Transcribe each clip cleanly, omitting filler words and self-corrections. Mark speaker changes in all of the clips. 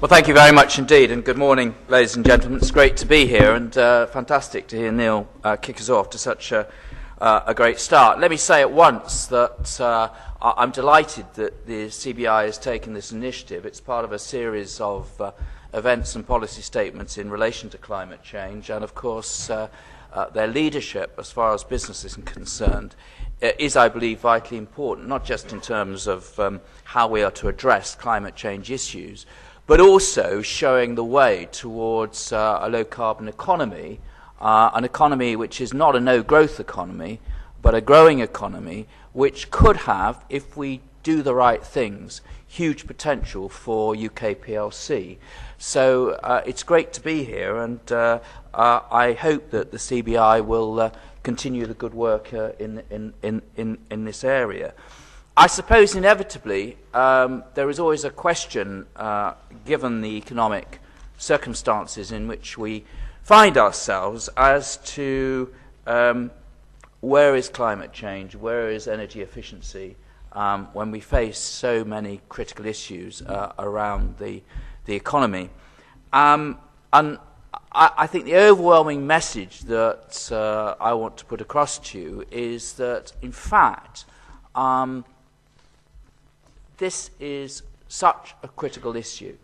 Speaker 1: Well, thank you very much indeed, and good morning, ladies and gentlemen. It's great to be here, and fantastic to hear Neil kick us off to such a great start. Let me say at once that I'm delighted that the CBI has taken this initiative. It's part of a series of events and policy statements in relation to climate change, and of course their leadership, as far as business is concerned, is, I believe, vitally important, not just in terms of how we are to address climate change issues, but also showing the way towards a low-carbon economy, an economy which is not a no-growth economy, but a growing economy, which could have, if we do the right things, huge potential for UK PLC. So it's great to be here, and I hope that the CBI will continue the good work in this area. I suppose inevitably there is always a question, given the economic circumstances in which we find ourselves, as to where is climate change, where is energy efficiency, when we face so many critical issues around the economy. And I think the overwhelming message that I want to put across to you is that, in fact, this is such a critical issue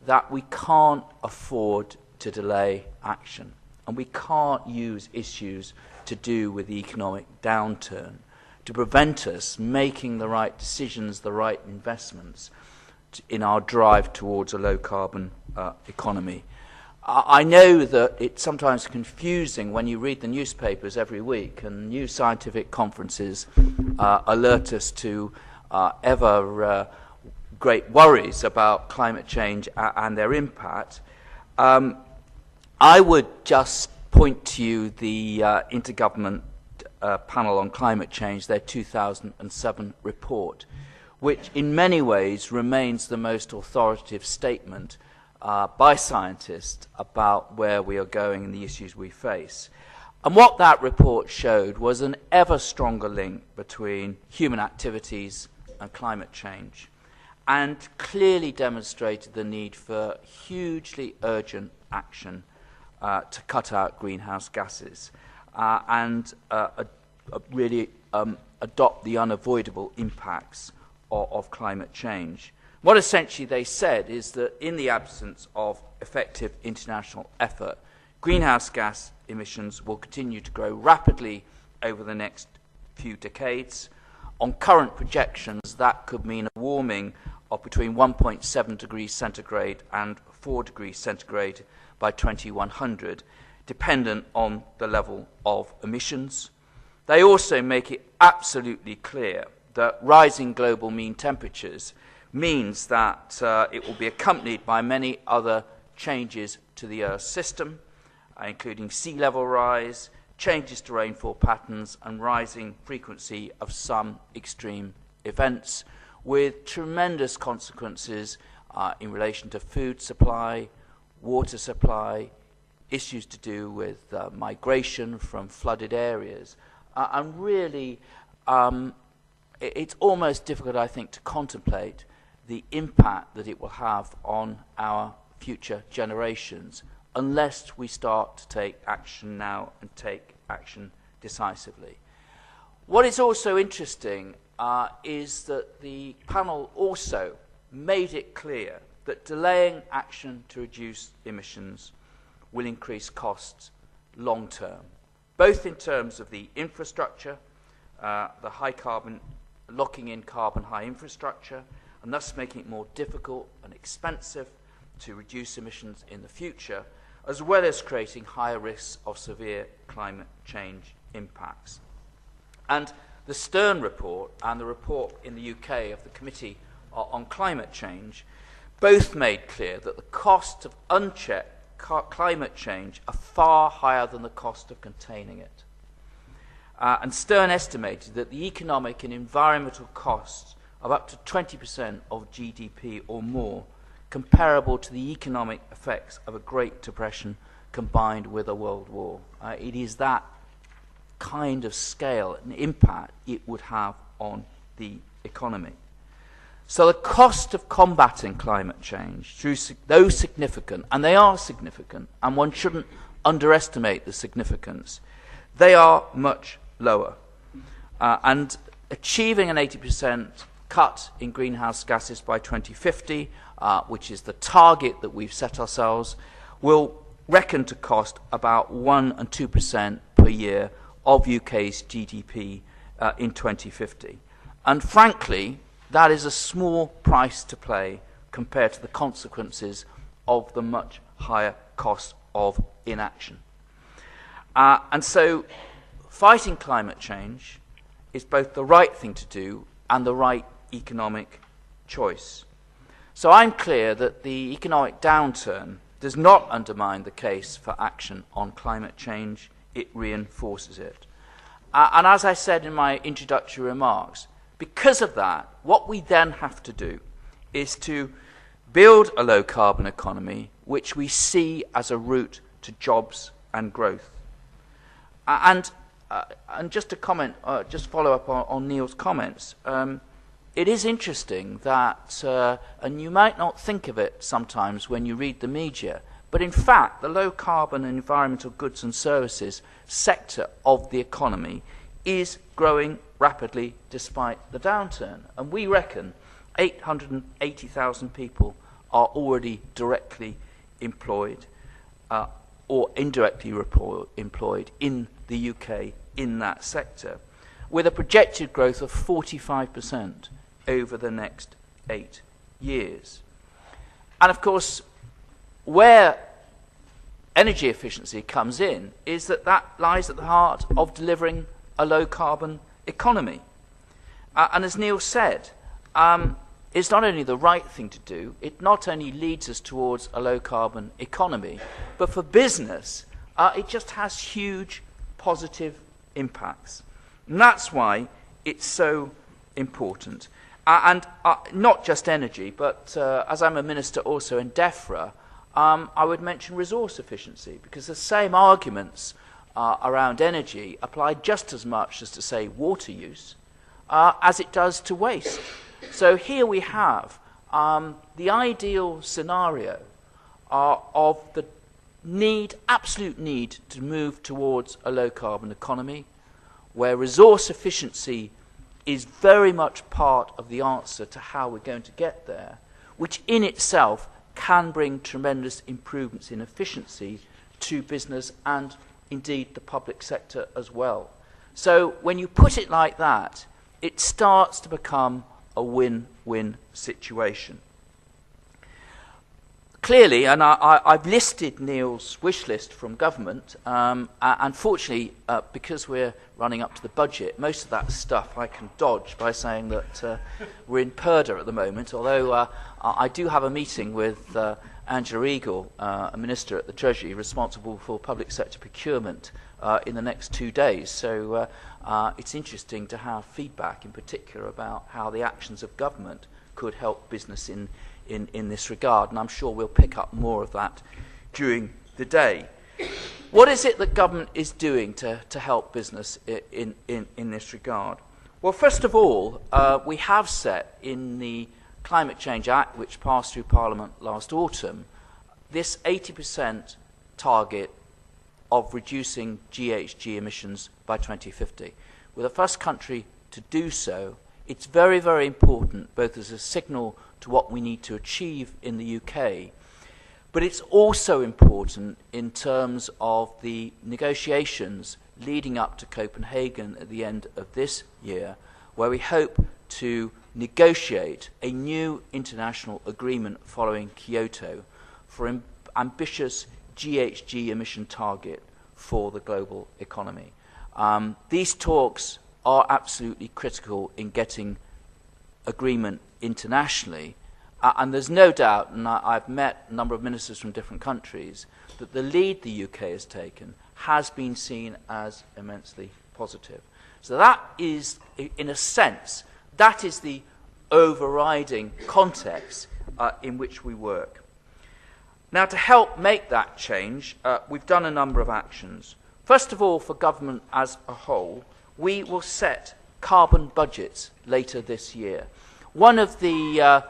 Speaker 1: that we can't afford to delay action, and we can't use issues to do with the economic downturn to prevent us making the right decisions, the right investments in our drive towards a low-carbon economy. I know that it's sometimes confusing when you read the newspapers every week and new scientific conferences alert us to ever great worries about climate change and their impact. I would just point to you the Intergovernment Panel on Climate Change, their 2007 report, which in many ways remains the most authoritative statement by scientists about where we are going and the issues we face. And what that report showed was an ever stronger link between human activities and climate change, and clearly demonstrated the need for hugely urgent action to cut out greenhouse gases and really adopt the unavoidable impacts of climate change. What essentially they said is that in the absence of effective international effort, greenhouse gas emissions will continue to grow rapidly over the next few decades. On current projections, that could mean a warming of between 1.7 degrees centigrade and 4 degrees centigrade by 2100, dependent on the level of emissions. They also make it absolutely clear that rising global mean temperatures means that it will be accompanied by many other changes to the Earth's system, including sea level rise, changes to rainfall patterns, and rising frequency of some extreme events, with tremendous consequences in relation to food supply, water supply, issues to do with migration from flooded areas. And really, it's almost difficult, I think, to contemplate the impact that it will have on our future generations unless we start to take action now and take action decisively. What is also interesting is that the panel also made it clear that delaying action to reduce emissions will increase costs long term, both in terms of the infrastructure, the high carbon, locking in carbon high infrastructure, and thus making it more difficult and expensive to reduce emissions in the future, as well as creating higher risks of severe climate change impacts. And the Stern report and the report in the UK of the Committee on Climate Change both made clear that the costs of unchecked climate change are far higher than the cost of containing it. And Stern estimated that the economic and environmental costs of up to 20% of GDP or more, comparable to the economic effects of a Great Depression combined with a world war. It is that kind of scale and impact it would have on the economy. So the cost of combating climate change, through those significant, and they are significant, and one shouldn't underestimate the significance, they are much lower. And achieving an 80% cut in greenhouse gases by 2050, which is the target that we've set ourselves, will reckon to cost about 1 and 2% per year of UK's GDP in 2050. And frankly, that is a small price to pay compared to the consequences of the much higher cost of inaction. And so fighting climate change is both the right thing to do and the right economic choice. So I'm clear that the economic downturn does not undermine the case for action on climate change, it reinforces it. And as I said in my introductory remarks, because of that, what we then have to do is to build a low-carbon economy which we see as a route to jobs and growth. And just to comment, just follow up on Neil's comments, it is interesting that, and you might not think of it sometimes when you read the media, but in fact the low-carbon and environmental goods and services sector of the economy is growing rapidly despite the downturn. And we reckon 880,000 people are already directly employed or indirectly employed in the UK in that sector, with a projected growth of 45% over the next 8 years. And of course, where energy efficiency comes in is that lies at the heart of delivering a low-carbon economy. And as Neil said, it's not only the right thing to do, it not only leads us towards a low-carbon economy, but for business, it just has huge positive impacts. And that's why it's so important. And not just energy, but as I'm a minister also in DEFRA, I would mention resource efficiency, because the same arguments around energy apply just as much as to, say, water use, as it does to waste. So here we have the ideal scenario of the absolute need to move towards a low-carbon economy, where resource efficiency is very much part of the answer to how we're going to get there, which in itself can bring tremendous improvements in efficiency to business and indeed the public sector as well. So when you put it like that, it starts to become a win-win situation. Clearly, and I've listed Neil's wish list from government, unfortunately, because we're running up to the budget, most of that stuff I can dodge by saying that we're in purdah at the moment, although I do have a meeting with Angela Eagle, a minister at the Treasury responsible for public sector procurement, in the next 2 days. So it's interesting to have feedback in particular about how the actions of government could help business in this regard, and I'm sure we'll pick up more of that during the day. What is it that government is doing to help business in this regard? Well, first of all, we have set in the Climate Change Act, which passed through Parliament last autumn, this 80% target of reducing GHG emissions by 2050. We're the first country to do so. It's very, very important, both as a signal to what we need to achieve in the UK, but it's also important in terms of the negotiations leading up to Copenhagen at the end of this year, where we hope to negotiate a new international agreement following Kyoto for an ambitious GHG emission target for the global economy. These talks are absolutely critical in getting agreement internationally, and there's no doubt, and I've met a number of ministers from different countries, that the lead the UK has taken has been seen as immensely positive. So that is, in a sense, that is the overriding context in which we work. Now, to help make that change, we've done a number of actions. First of all, for government as a whole, we will set carbon budgets later this year. one of the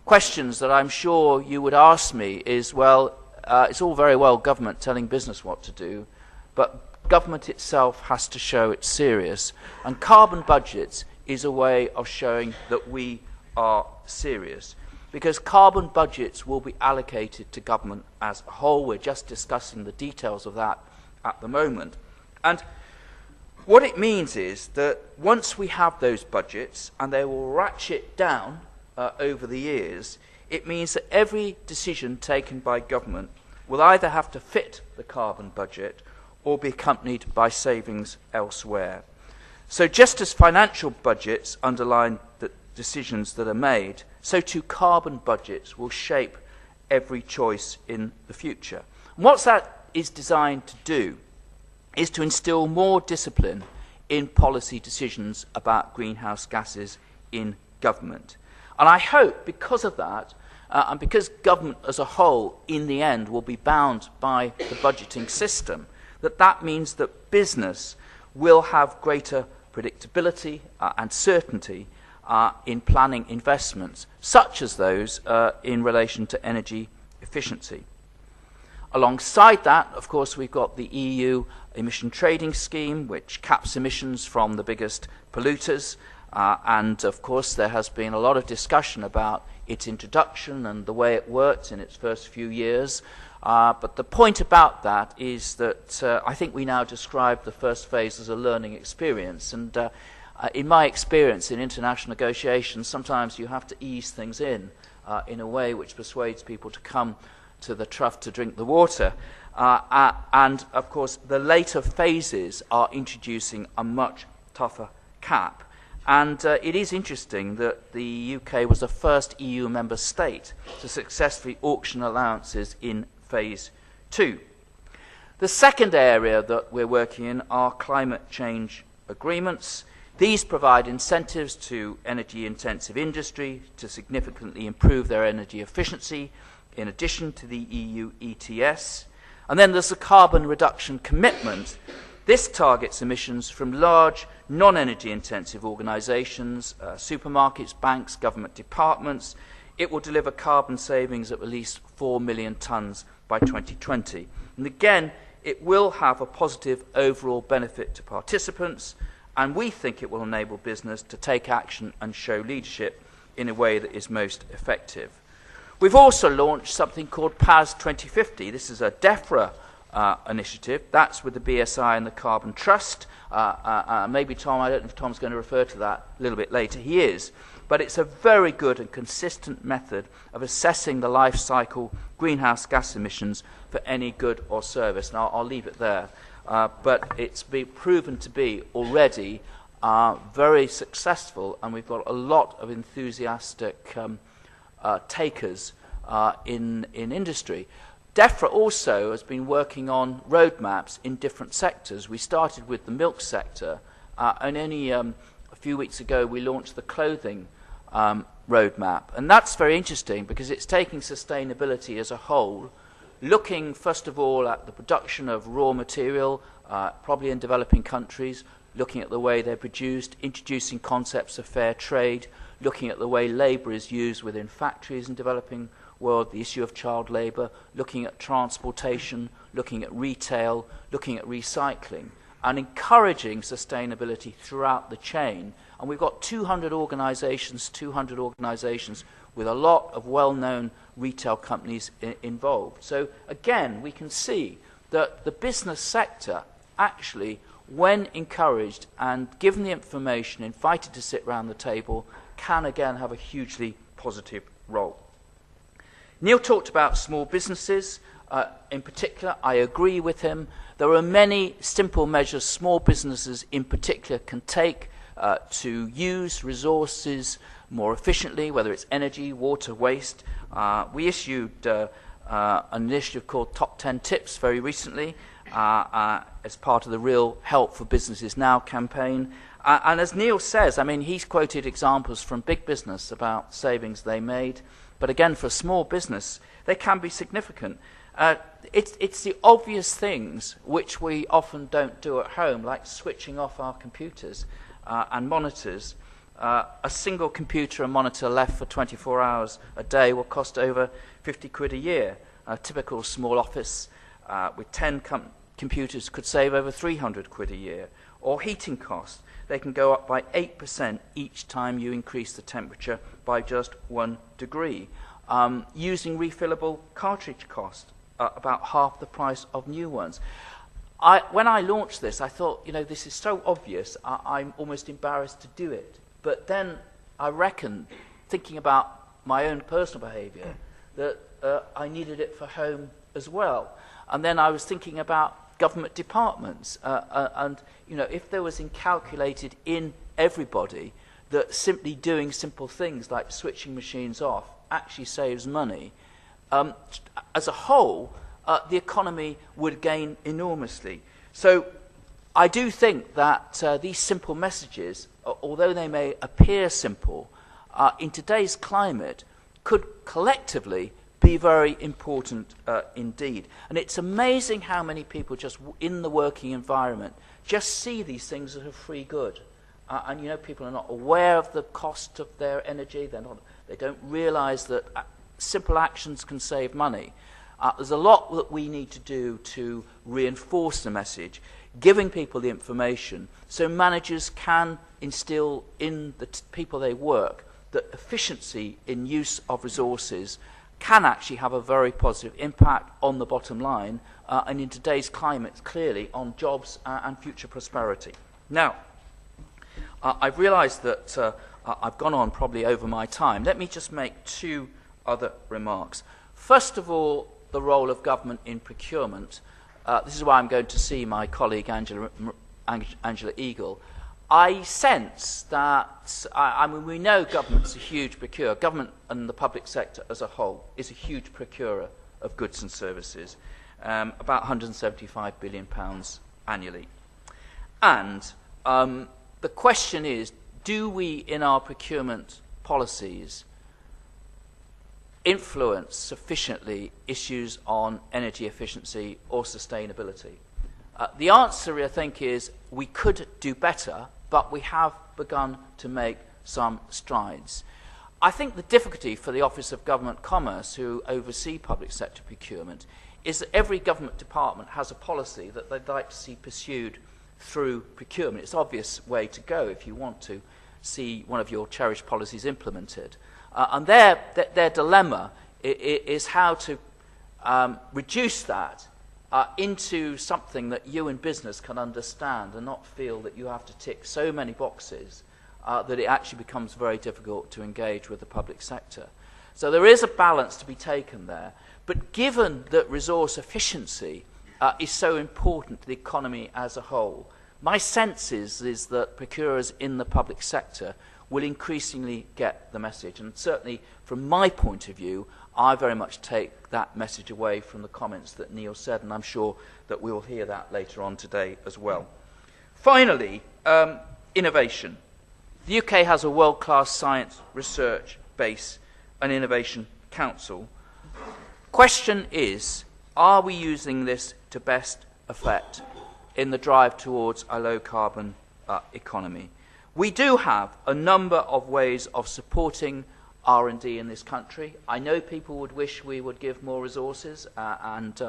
Speaker 1: questions that I'm sure you would ask me is, well, it's all very well government telling business what to do, but government itself has to show it's serious. And carbon budgets is a way of showing that we are serious, because carbon budgets will be allocated to government as a whole. We're just discussing the details of that at the moment. And what it means is that once we have those budgets, and they will ratchet down over the years, it means that every decision taken by government will either have to fit the carbon budget or be accompanied by savings elsewhere. So just as financial budgets underline the decisions that are made, so too carbon budgets will shape every choice in the future. And what that is designed to do is to instill more discipline in policy decisions about greenhouse gases in government. And I hope because of that, and because government as a whole in the end will be bound by the budgeting system, that means that business will have greater predictability and certainty in planning investments, such as those in relation to energy efficiency. Alongside that, of course, we've got the EU emission trading scheme, which caps emissions from the biggest polluters. And, of course, there has been a lot of discussion about its introduction and the way it worked in its first few years. But the point about that is that I think we now describe the first phase as a learning experience. And in my experience in international negotiations, sometimes you have to ease things in a way which persuades people to come to the trough to drink the water. And, of course, the later phases are introducing a much tougher cap. And it is interesting that the UK was the first EU member state to successfully auction allowances in Phase 2. The second area that we're working in are climate change agreements. These provide incentives to energy-intensive industry to significantly improve their energy efficiency, in addition to the EU ETS. And then there's the carbon reduction commitment. This targets emissions from large, non-energy intensive organisations, supermarkets, banks, government departments. It will deliver carbon savings of at least 4 million tonnes by 2020. And again, it will have a positive overall benefit to participants, and we think it will enable business to take action and show leadership in a way that is most effective. We've also launched something called PAS 2050. This is a DEFRA initiative. That's with the BSI and the Carbon Trust. Maybe Tom, I don't know if Tom's going to refer to that a little bit later. He is. But it's a very good and consistent method of assessing the life cycle greenhouse gas emissions for any good or service. And I'll leave it there. But it's been proven to be already very successful, and we've got a lot of enthusiastic takers in industry. DEFRA also has been working on roadmaps in different sectors. We started with the milk sector, and only a few weeks ago we launched the clothing roadmap. And that's very interesting because it's taking sustainability as a whole, looking first of all at the production of raw material, probably in developing countries, looking at the way they're produced, introducing concepts of fair trade, looking at the way labour is used within factories in developing world, the issue of child labour, looking at transportation, looking at retail, looking at recycling, and encouraging sustainability throughout the chain. And we've got 200 organisations with a lot of well-known retail companies involved. So again, we can see that the business sector actually, when encouraged and given the information, invited to sit round the table, can again have a hugely positive role. Neil talked about small businesses. In particular, I agree with him. There are many simple measures small businesses in particular can take to use resources more efficiently, whether it's energy, water, waste. We issued an initiative called Top 10 Tips very recently as part of the Real Help for Businesses Now campaign. And as Neil says, I mean, he's quoted examples from big business about savings they made. But again, for a small business, they can be significant. It's the obvious things which we often don't do at home, like switching off our computers and monitors, A single computer and monitor left for 24 hours a day will cost over 50 quid a year. A typical small office with 10 computers could save over 300 quid a year. Or heating costs. They can go up by 8% each time you increase the temperature by just 1 degree. Using refillable cartridge cost, about half the price of new ones. When I launched this, I thought, this is so obvious, I'm almost embarrassed to do it. But then I reckon, thinking about my own personal behaviour, that I needed it for home as well. And then I was thinking about government departments, and if there was incalculated in everybody that simply doing simple things like switching machines off actually saves money, as a whole, the economy would gain enormously. So I do think that these simple messages, although they may appear simple, in today's climate could collectively be very important indeed. And it's amazing how many people just in the working environment just see these things as a free good. And people are not aware of the cost of their energy. They don't realise that simple actions can save money. There's a lot that we need to do to reinforce the message, giving people the information so managers can instill in the people they work that efficiency in use of resources can actually have a very positive impact on the bottom line, and in today's climate, clearly on jobs and future prosperity. Now, I've realised that I've gone on probably over my time. Let me just make 2 other remarks. First of all, the role of government in procurement. This is why I'm going to see my colleague Angela Eagle. I sense that, we know government's a huge procurer. Government and the public sector as a whole is a huge procurer of goods and services, about £175 billion annually. And the question is, do we, in our procurement policies, influence sufficiently issues on energy efficiency or sustainability? The answer, I think, is we could do better, but we have begun to make some strides. I think the difficulty for the Office of Government Commerce, who oversee public sector procurement, is that every government department has a policy that they'd like to see pursued through procurement. It's an obvious way to go if you want to see one of your cherished policies implemented. And their dilemma is how to reduce that into something that you in business can understand and not feel that you have to tick so many boxes that it actually becomes very difficult to engage with the public sector. So there is a balance to be taken there. But given that resource efficiency is so important to the economy as a whole, my sense is that procurers in the public sector will increasingly get the message. And certainly, from my point of view, I very much take that message away from the comments that Neil said, and I'm sure that we will hear that later on today as well. Finally, innovation. The UK has a world-class science research base and innovation council. Question is, are we using this to best effect in the drive towards a low-carbon economy? We do have a number of ways of supporting R&D in this country. I know people would wish we would give more resources, and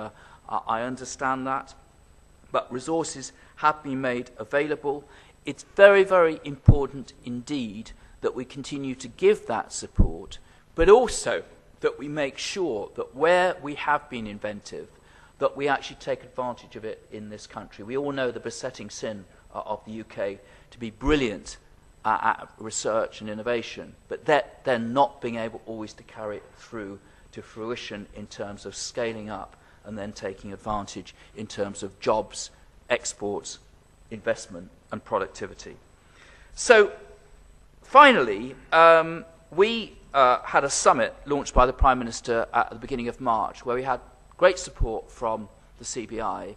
Speaker 1: I understand that, but resources have been made available. It's very, very important indeed that we continue to give that support, but also that we make sure that where we have been inventive, that we actually take advantage of it in this country. We all know the besetting sin of the UK to be brilliant at research and innovation, but they're not being able always to carry it through to fruition in terms of scaling up and then taking advantage in terms of jobs, exports, investment and productivity. So finally, we had a summit launched by the Prime Minister at the beginning of March where we had great support from the CBI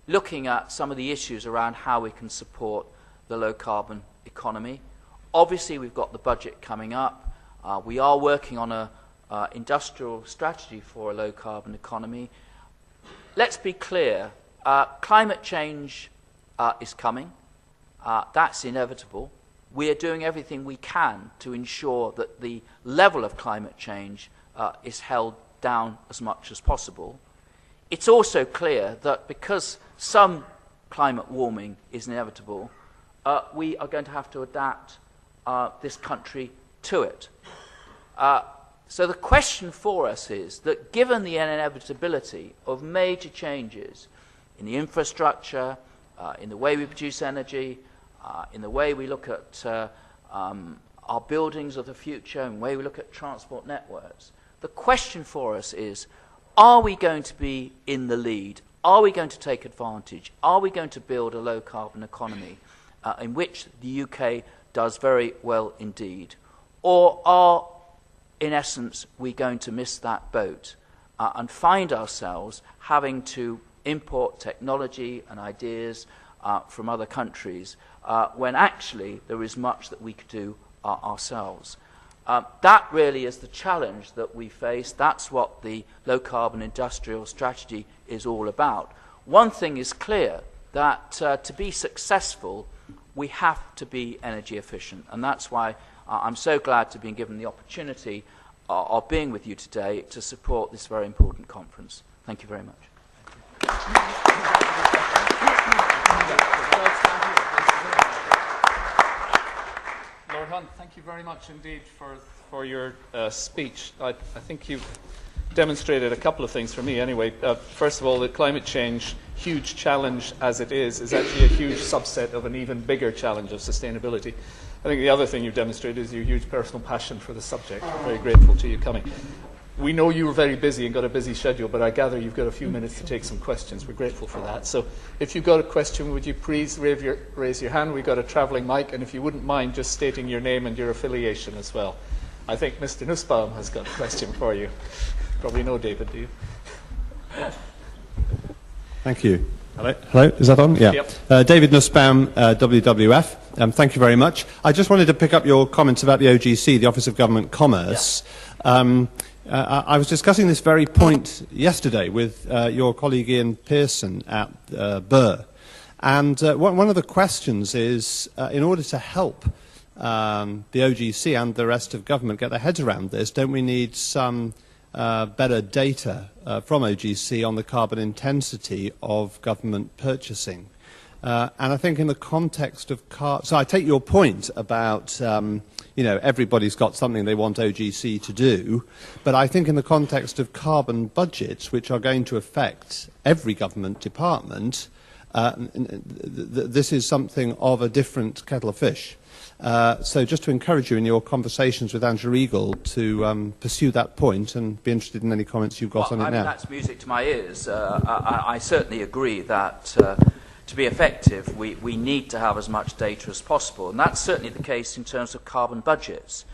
Speaker 1: looking at some of the issues around how we can support the low-carbon economy. Obviously, we've got the budget coming up. We are working on an industrial strategy for a low-carbon economy. Let's be clear. Climate change is coming. That's inevitable. we are doing everything we can to ensure that the level of climate change is held down as much as possible. It's also clear that because some climate warming is inevitable, we are going to have to adapt this country to it. So the question for us is that given the inevitability of major changes in the infrastructure, in the way we produce energy, in the way we look at our buildings of the future, and the way we look at transport networks, the question for us is, are we going to be in the lead? Are we going to take advantage? Are we going to build a low-carbon economy in which the UK does very well indeed? Or are, in essence, we going to miss that boat and find ourselves having to import technology and ideas from other countries when actually there is much that we could do ourselves? That really is the challenge that we face. That's what the low-carbon industrial strategy is all about. One thing is clear, that to be successful, we have to be energy efficient. And that's why I'm so glad to have been given the opportunity of being with you today to support this very important conference. Thank you very much.
Speaker 2: Lord Hunt, thank you very much indeed for your speech. I think you've demonstrated a couple of things for me anyway. First of all, that climate change, huge challenge as it is actually a huge subset of an even bigger challenge of sustainability. I think the other thing you've demonstrated is your huge personal passion for the subject. I'm very grateful to you coming. We know you were very busy and got a busy schedule, but I gather you've got a few minutes to take some questions. We're grateful for that. So if you've got a question, would you please raise your hand? We've got a travelling mic, and if you wouldn't mind just stating your name and your affiliation as well. I think Mr. Nussbaum has got a question for you. Probably know David, do you?
Speaker 3: Thank you. Hello? Hello, is that on? Yeah.
Speaker 2: Yep.
Speaker 3: David Nussbaum, WWF. Thank you very much. I just wanted to pick up your comments about the OGC, the Office of Government Commerce. Yeah. I was discussing this very point yesterday with your colleague Ian Pearson at Burr. And one of the questions is, in order to help the OGC and the rest of government get their heads around this, don't we need some better data from OGC on the carbon intensity of government purchasing? And I think in the context of so I take your point about everybody's got something they want OGC to do, but I think in the context of carbon budgets, which are going to affect every government department, this is something of a different kettle of fish. So just to encourage you in your conversations with Angela Eagle to pursue that point and be interested in any comments you've got on it now.
Speaker 1: That's music to my ears. I certainly agree that to be effective, we need to have as much data as possible. And that's certainly the case in terms of carbon budgets,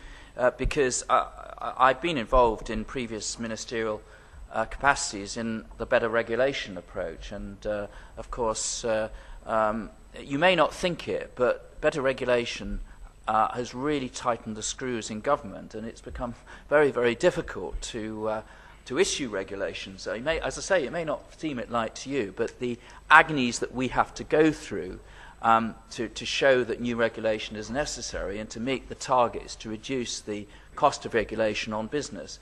Speaker 1: because I've been involved in previous ministerial capacities in the better regulation approach. And, of course, you may not think it, but better regulation has really tightened the screws in government, and it's become very, very difficult to issue regulations. As I say, it may not seem it like to you, but the agonies that we have to go through to show that new regulation is necessary and to meet the targets to reduce the cost of regulation on business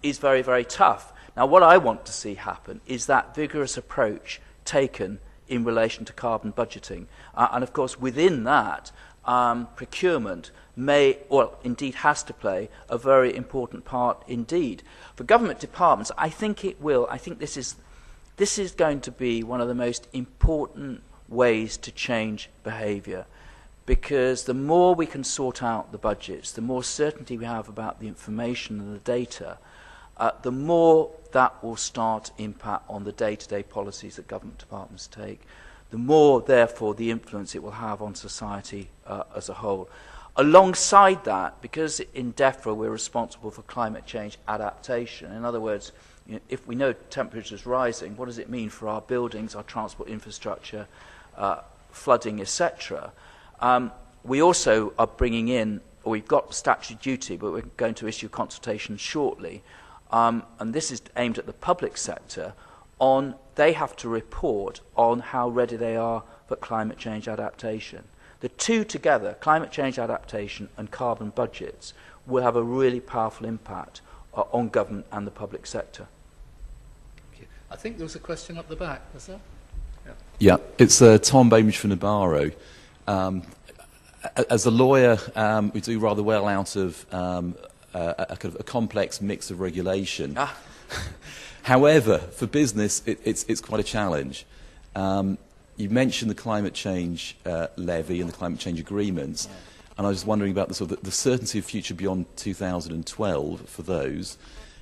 Speaker 1: is very, very tough. Now, what I want to see happen is that vigorous approach taken in relation to carbon budgeting. And, of course, within that, procurement may, or indeed has to play, a very important part indeed. For government departments, I think it will. I think this is going to be one of the most important ways to change behaviour, because the more we can sort out the budgets, the more certainty we have about the information and the data, the more that will start to impact on the day-to-day policies that government departments take, the more, therefore, the influence it will have on society as a whole. Alongside that, because in DEFRA we're responsible for climate change adaptation, in other words, if we know temperature is rising, what does it mean for our buildings, our transport infrastructure, flooding, etc.? We also are bringing in, or we've got statutory duty, but we're going to issue consultation shortly, and this is aimed at the public sector, they have to report on how ready they are for climate change adaptation. The two together, climate change adaptation and carbon budgets, will have a really powerful impact on government and the public sector.
Speaker 2: I think there was a question up the back, was there?
Speaker 4: Yeah, it's Tom Bainbridge from Nabarro. As a lawyer, we do rather well out of a kind of a complex mix of regulation. However, for business, it's quite a challenge. You mentioned the climate change levy and the climate change agreements, and I was wondering about the certainty of future beyond 2012 for those,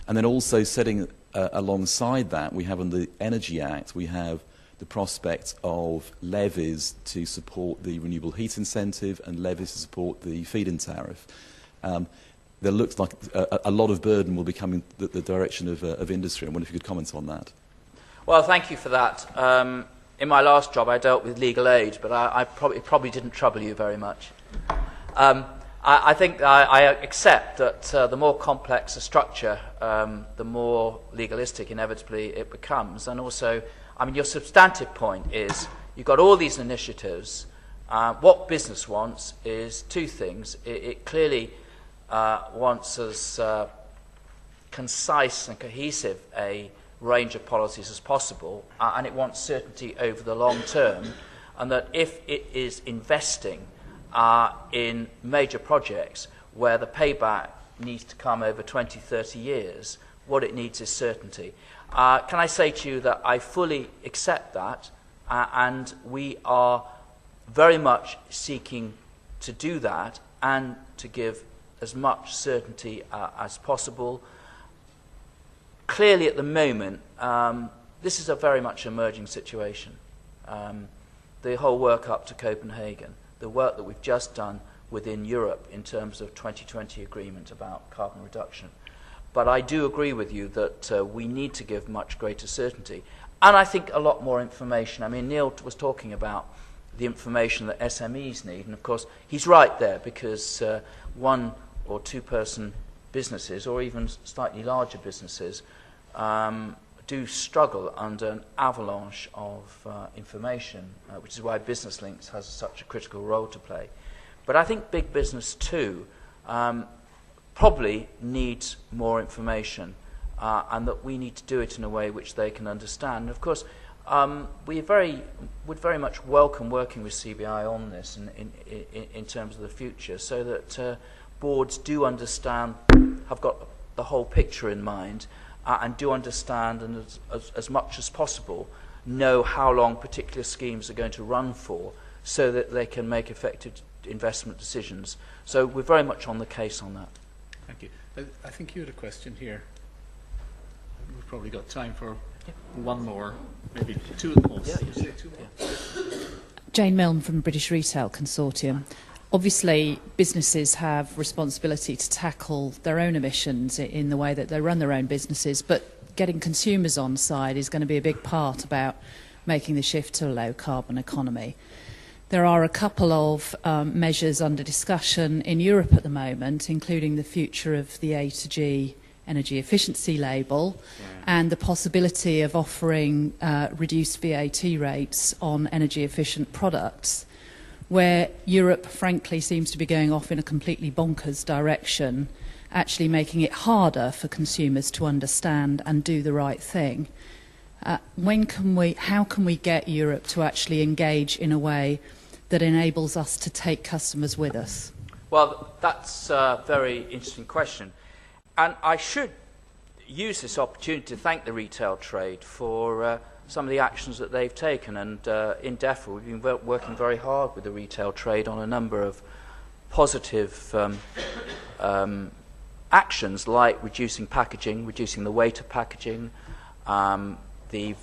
Speaker 4: and then also setting alongside that, we have in the Energy Act, we have the prospect of levies to support the renewable heat incentive and levies to support the feed-in tariff. There looks like a lot of burden will be coming the direction of industry. I wonder if you could comment on that.
Speaker 1: Well, thank you for that. In my last job, I dealt with legal aid, but I probably didn't trouble you very much. I think I accept that the more complex a structure, the more legalistic inevitably it becomes. And also, I mean, your substantive point is you've got all these initiatives. What business wants is two things. It clearly wants as concise and cohesive a range of policies as possible, and it wants certainty over the long term, and that if it is investing in major projects where the payback needs to come over 20, 30 years, what it needs is certainty. Can I say to you that I fully accept that, and we are very much seeking to do that and to give as much certainty as possible. Clearly, at the moment, this is a very much emerging situation. The whole work up to Copenhagen, the work that we've just done within Europe in terms of 2020 agreement about carbon reduction. But I do agree with you that we need to give much greater certainty. And I think a lot more information. I mean, Neil was talking about the information that SMEs need. And of course, he's right there, because one or two person businesses, or even slightly larger businesses, do struggle under an avalanche of information, which is why Business Links has such a critical role to play. But I think big business too probably needs more information, and that we need to do it in a way which they can understand. Of course, we would very much welcome working with CBI on this in terms of the future, so that boards do understand, have got the whole picture in mind, and do understand, and as much as possible know how long particular schemes are going to run for, so that they can make effective investment decisions. So we're very much on the case on that.
Speaker 2: Thank you. I think you had a question here. We've probably got time for one more, maybe two more.
Speaker 1: Yeah,
Speaker 2: two more.
Speaker 5: Jane Milne from British Retail Consortium. Obviously, businesses have responsibility to tackle their own emissions in the way that they run their own businesses, but getting consumers on side is going to be a big part about making the shift to a low-carbon economy. There are a couple of measures under discussion in Europe at the moment, including the future of the A to G energy efficiency label and the possibility of offering reduced VAT rates on energy efficient products, where Europe, frankly, seems to be going off in a completely bonkers direction, actually making it harder for consumers to understand and do the right thing. How can we get Europe to actually engage in a way that enables us to take customers with us?
Speaker 1: Well, that's a very interesting question. And I should use this opportunity to thank the retail trade for some of the actions that they've taken. And in DEFRA, we've been working very hard with the retail trade on a number of positive actions, like reducing packaging, reducing the weight of packaging, the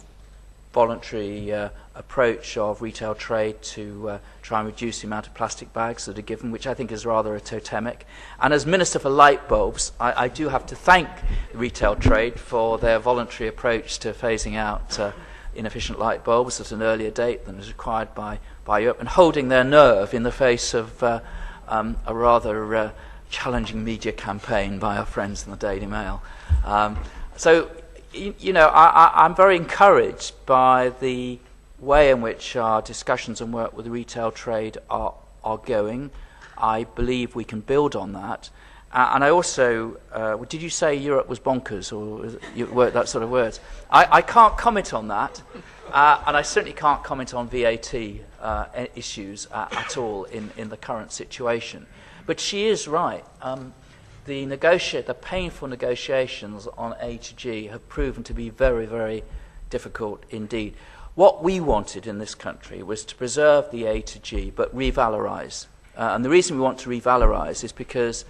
Speaker 1: voluntary approach of retail trade to try and reduce the amount of plastic bags that are given, which I think is rather a totemic. And as Minister for Light Bulbs, I do have to thank the retail trade for their voluntary approach to phasing out inefficient light bulbs at an earlier date than is required by Europe, and holding their nerve in the face of a rather challenging media campaign by our friends in the Daily Mail. So, you know, I'm very encouraged by the way in which our discussions and work with the retail trade are are going. I believe we can build on that. And I also, did you say Europe was bonkers, or that sort of words? I can't comment on that, and I certainly can't comment on VAT issues at all in the current situation. But she is right. The painful negotiations on A to G have proven to be very, very difficult indeed. What we wanted in this country was to preserve the A to G, but revalorize. And the reason we want to revalorize is because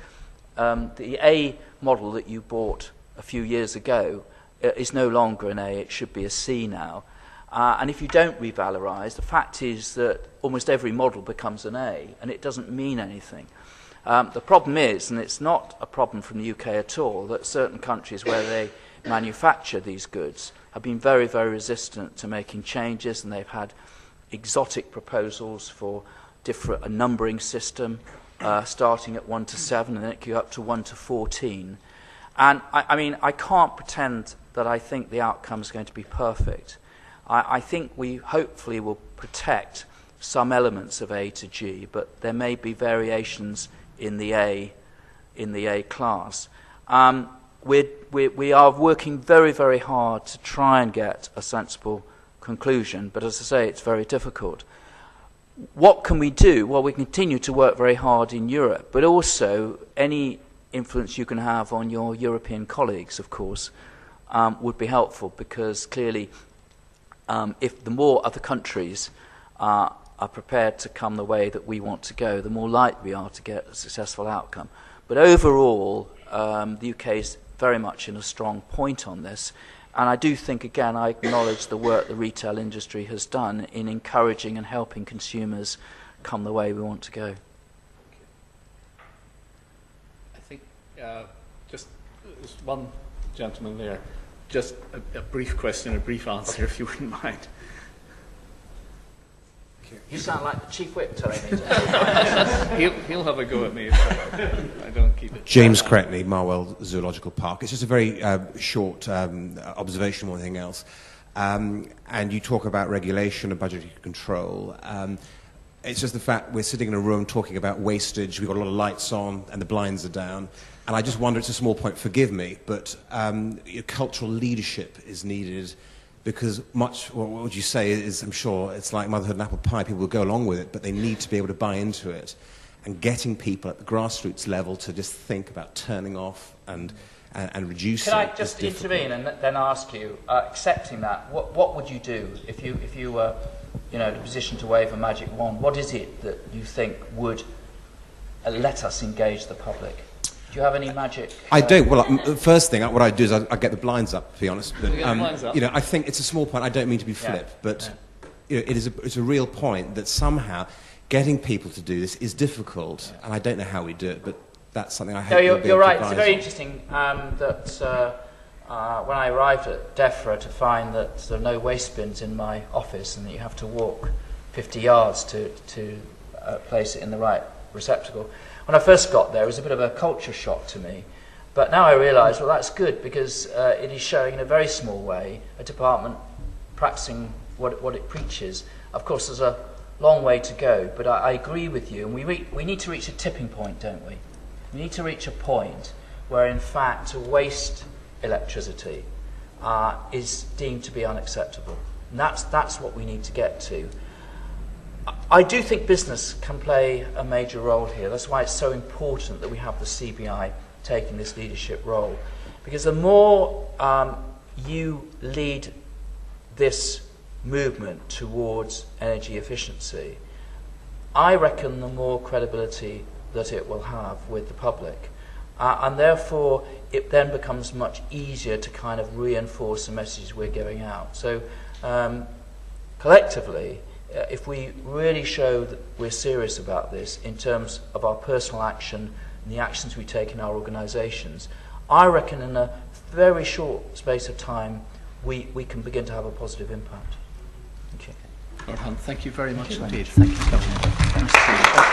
Speaker 1: the A model that you bought a few years ago is no longer an A, it should be a C now. And if you don't revalorize, the fact is that almost every model becomes an A, and it doesn't mean anything. The problem is, and it's not a problem from the UK at all, that certain countries where they manufacture these goods have been very, very resistant to making changes, and they've had exotic proposals for a numbering system, starting at 1 to 7 and then it goes up to 1 to 14. And I mean, I can't pretend that I think the outcome is going to be perfect. I think we hopefully will protect some elements of A to G, but there may be variations in the A class. We are working very, very hard to try and get a sensible conclusion, but as I say, it's very difficult. What can we do? Well, we continue to work very hard in Europe, but also any influence you can have on your European colleagues, of course, would be helpful, because clearly if the more other countries are prepared to come the way that we want to go, the more likely we are to get a successful outcome. But overall, the UK is very much in a strong point on this. And I do think, again, I acknowledge the work the retail industry has done in encouraging and helping consumers come the way we want to go.
Speaker 2: I think just there's one gentleman there. Just a brief question, a brief answer, if you wouldn't mind.
Speaker 1: You sound like the Chief Whip telling me to.
Speaker 2: He'll have a go at me if I don't keep it.
Speaker 6: James Cretney, Marwell Zoological Park. It's just a very short observation more than anything else. And you talk about regulation and budgetary control. It's just the fact we're sitting in a room talking about wastage, we've got a lot of lights on and the blinds are down. And I just wonder, it's a small point, forgive me, but cultural leadership is needed. Because what would you say is, I'm sure, it's like motherhood and apple pie, people will go along with it, but they need to be able to buy into it. And getting people at the grassroots level to just think about turning off and reducing.
Speaker 1: Can I just intervene and then ask you, accepting that, what would you do if you were in a position to wave a magic wand? What is it that you think would let us engage the public? Do you have any magic?
Speaker 6: I don't. Well, the first thing, what I do is I get the blinds up, to be honest. But,
Speaker 2: blinds up.
Speaker 6: I think it's a small point. I don't mean to be flip, but it's a real point that somehow getting people to do this is difficult, and I don't know how we do it, but that's something I hope
Speaker 1: you're right. It's very interesting that when I arrived at DEFRA to find that there are no waste bins in my office and that you have to walk 50 yards to place it in the right receptacle. When I first got there, it was a bit of a culture shock to me. But now I realise, well, that's good, because it is showing in a very small way a department practising what it preaches. Of course, there's a long way to go, but I agree with you. And we need to reach a tipping point, don't we? We need to reach a point where, in fact, to waste electricity is deemed to be unacceptable. And that's what we need to get to. I do think business can play a major role here. That's why it's so important that we have the CBI taking this leadership role. Because the more you lead this movement towards energy efficiency, I reckon the more credibility that it will have with the public. And therefore, it then becomes much easier to kind of reinforce the messages we're giving out. So, collectively, if we really show that we're serious about this in terms of our personal action and the actions we take in our organisations, I reckon in a very short space of time we can begin to have a positive impact. Thank you.
Speaker 2: Lord Hunt, thank you very much indeed. Thank you for coming. Thanks.